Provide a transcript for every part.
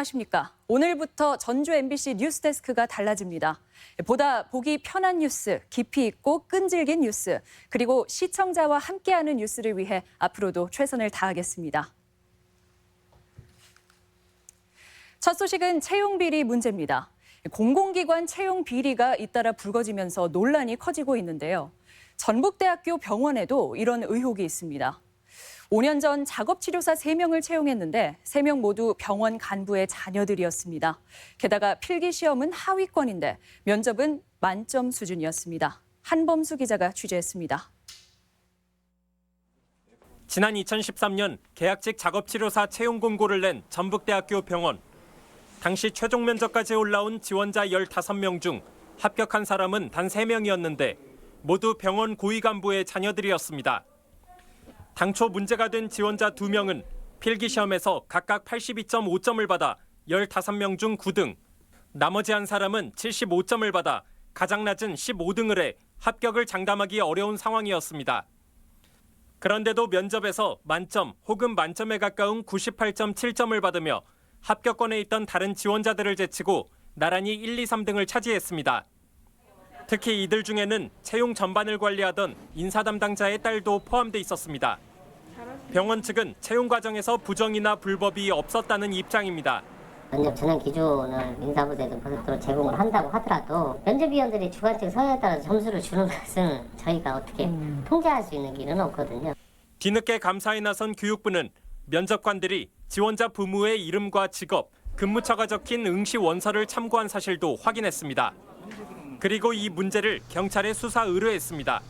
안녕하십니까. 오늘부터 전주 MBC 뉴스데스크가 달라집니다. 보다 보기 편한 뉴스, 깊이 있고 끈질긴 뉴스, 그리고 시청자와 함께하는 뉴스를 위해 앞으로도 최선을 다하겠습니다. 첫 소식은 채용 비리 문제입니다. 공공기관 채용 비리가 잇따라 불거지면서 논란이 커지고 있는데요. 전북대학교 병원에도 이런 의혹이 있습니다. 5년 전 작업치료사 3명을 채용했는데 3명 모두 병원 간부의 자녀들이었습니다. 게다가 필기시험은 하위권인데 면접은 만점 수준이었습니다. 한범수 기자가 취재했습니다. 지난 2013년 계약직 작업치료사 채용 공고를 낸 전북대학교 병원. 당시 최종 면접까지 올라온 지원자 15명 중 합격한 사람은 단 3명이었는데 모두 병원 고위 간부의 자녀들이었습니다. 당초 문제가 된 지원자 2명은 필기시험에서 각각 82.5점을 받아 15명 중 9등, 나머지 한 사람은 75점을 받아 가장 낮은 15등을 해 합격을 장담하기 어려운 상황이었습니다. 그런데도 면접에서 만점 혹은 만점에 가까운 98.7점을 받으며 합격권에 있던 다른 지원자들을 제치고 나란히 1, 2, 3등을 차지했습니다. 특히 이들 중에는 채용 전반을 관리하던 인사 담당자의 딸도 포함돼 있었습니다. 병원 측은 채용 과정에서 부정이나 불법이 없었다는 입장입니다. 면접 전형 기준을 인사부대도 고속도로 제공을 한다고 하더라도 면접위원들이 주관적 성향에 따라서 점수를 주는 것은 저희가 어떻게 통제할 수 있는 길은 없거든요. 뒤늦게 감사에 나선 교육부는 면접관들이 지원자 부모의 이름과 직업, 근무처가 적힌 응시 원서를 참고한 사실도 확인했습니다. 그리고 이 문제를 경찰에 수사 의뢰했습니다.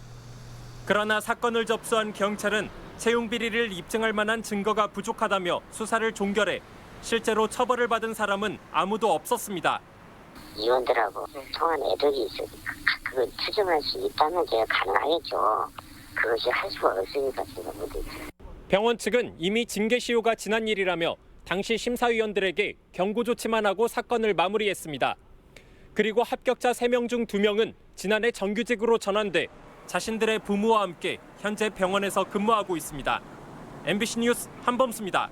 그러나 사건을 접수한 경찰은 채용 비리를 입증할 만한 증거가 부족하다며 수사를 종결해 실제로 처벌을 받은 사람은 아무도 없었습니다. 의원들하고 통한 애덕이 있으니까 그걸 추정할 수 있다면 제가 가능하겠죠. 그것이 할 수가 없으니까 제가 못했죠. 병원 측은 이미 징계 시효가 지난 일이라며 당시 심사위원들에게 경고 조치만 하고 사건을 마무리했습니다. 그리고 합격자 3명 중 2명은 지난해 정규직으로 전환돼 자신들의 부모와 함께 현재 병원에서 근무하고 있습니다. MBC 뉴스 한범수입니다.